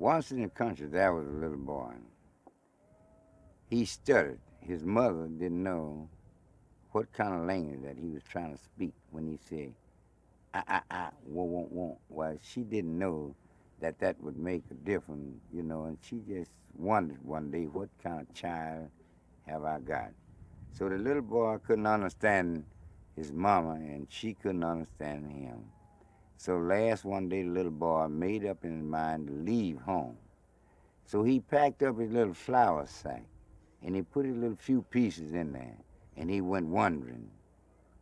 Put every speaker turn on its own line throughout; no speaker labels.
Once in the country, there was a little boy. He stuttered. His mother didn't know what kind of language that he was trying to speak when he said, won't. Well, she didn't know that that would make a difference, and she just wondered one day, what kind of child have I got? So the little boy couldn't understand his mama, and she couldn't understand him. So last one day, the little boy made up in his mind to leave home. So he packed up his little flour sack, and he put his little few pieces in there, and he went wandering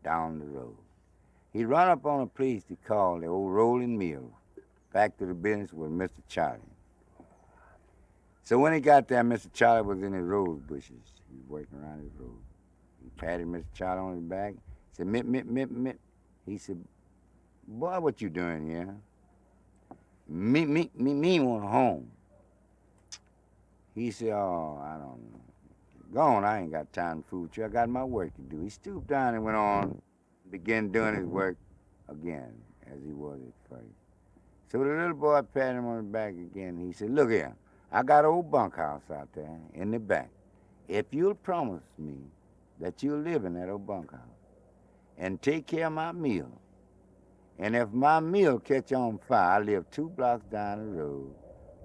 down the road. He run up on a place to call the old rolling mill, back to the business with Mr. Charlie. So when he got there, Mr. Charlie was in his rose bushes. He was working around his rose. He patted Mr. Charlie on his back, said, "Mip, mip, mip, mip." He said, "Boy, what you doing here?" Me want home." He said, "Oh, I don't know. Go on, I ain't got time to fool with you. I got my work to do." He stooped down and went on, began doing his work again, as he was at first. So the little boy patted him on the back again. He said, "Look here, I got an old bunkhouse out there in the back. If you'll promise me that you'll live in that old bunkhouse and take care of my meal, and if my meal catch on fire, I live 2 blocks down the road,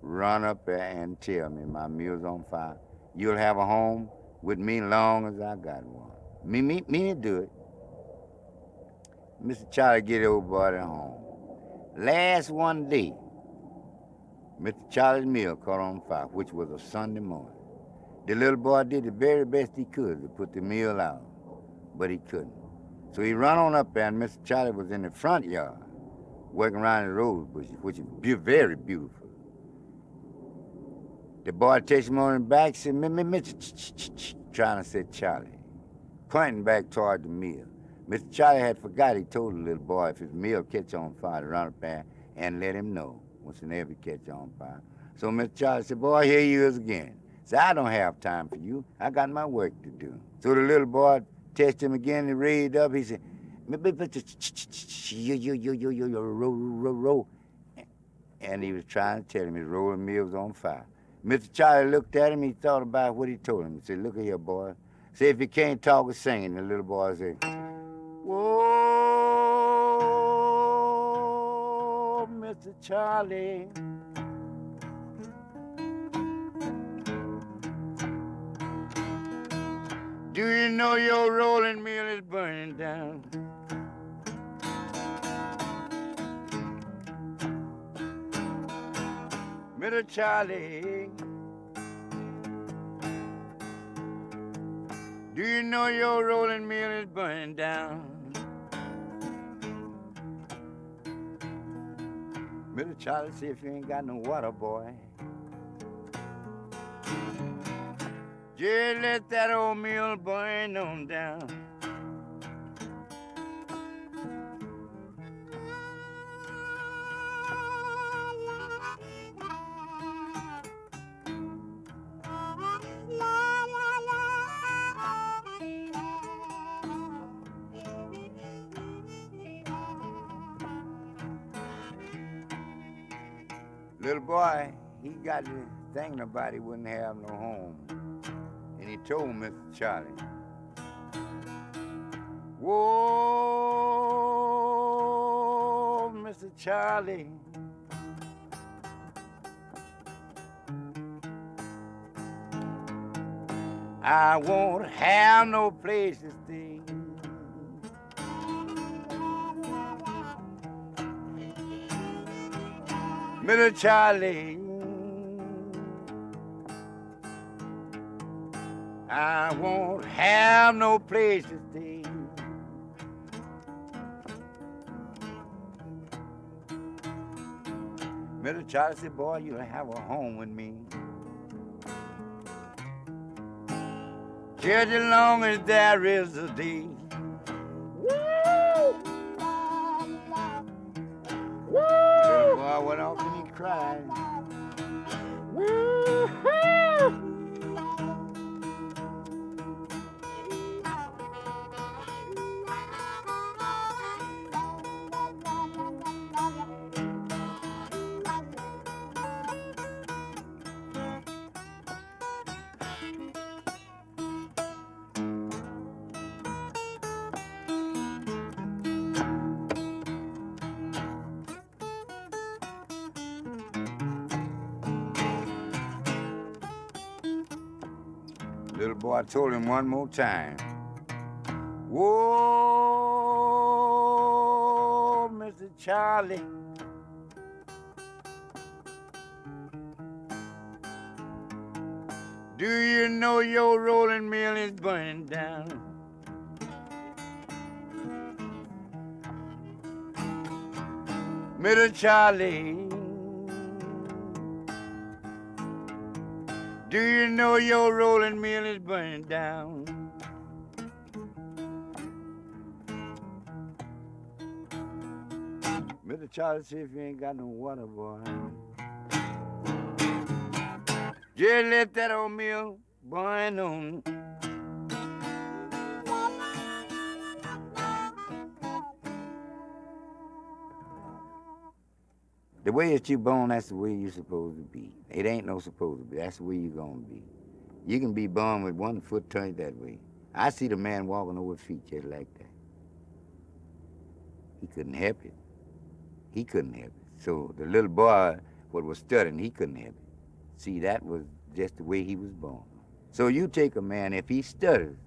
run up there and tell me my meal's on fire, you'll have a home with me long as I got one." Me to do it. Mr. Charlie get the old boy to home. Last one day, Mr. Charlie's meal caught on fire, which was a Sunday morning. The little boy did the very best he could to put the meal out, but he couldn't. So he run on up there, and Mr. Charlie was in the front yard, working around the rose bushes, which is very beautiful. The boy touched him on the back, said, "Mr. trying to say Charlie, pointing back toward the meal. Mr. Charlie had forgot he told the little boy if his meal catch on fire to run up there and let him know whenever he catch on fire. So Mr. Charlie said, "Boy, here you is again." Said, "I don't have time for you. I got my work to do." So the little boy touched him again and raised up. He said, roll. And he was trying to tell him his rolling mill was on fire. Mr. Charlie looked at him. He thought about what he told him. He said, "Look here, boy. Say if you can't talk or sing." And the little boy said, "Whoa, Mr. Charlie, do you know your rolling mill is burning down? Mr. Charlie, do you know your rolling mill is burning down?" Mr. Charlie said, "If you ain't got no water, boy, just let that old mill burn on down." Little boy, he got to thinking about he wouldn't have no home. And he told Mr. Charlie, "Whoa, Mr. Charlie, I won't have no place to stay. Mr. Charlie, I won't have no place to stay. Mr. Charlie said, "Boy, you'll have a home with me. Just as long as there is a day." Woo! Woo! Little boy went off and he cried. Woo-hoo! Little boy told him one more time. Whoa, Mr. Charlie. Do you know your rolling mill is burning down? Mr. Charlie, do you know your rolling mill is burning down? Mr. Charlie said, if you ain't got no water, boy, just let that old mill burn on. The way that you born, that's the way you're supposed to be. It ain't no supposed to be. That's the way you're going to be. You can be born with one foot turned that way. I see the man walking over feet just like that. He couldn't help it. He couldn't help it. So the little boy what was stuttering, he couldn't help it. See, that was just the way he was born. So you take a man, if he stutters,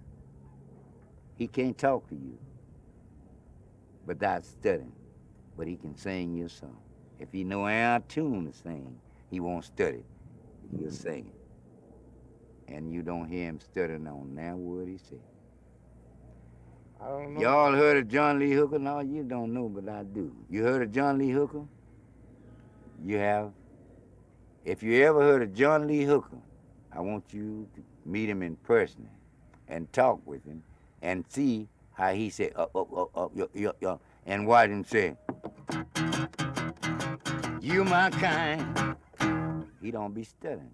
he can't talk to you without stuttering, but he can sing your song. If he know our tune to sing, he won't stutter. He'll sing it. And you don't hear him stuttering on that word he said.
I don't know.
Y'all heard of John Lee Hooker? No, you don't know, but I do. You heard of John Lee Hooker? You have? If you ever heard of John Lee Hooker, I want you to meet him in person and talk with him and see how he said, and watch him say, you my kind. He don't be stuttering.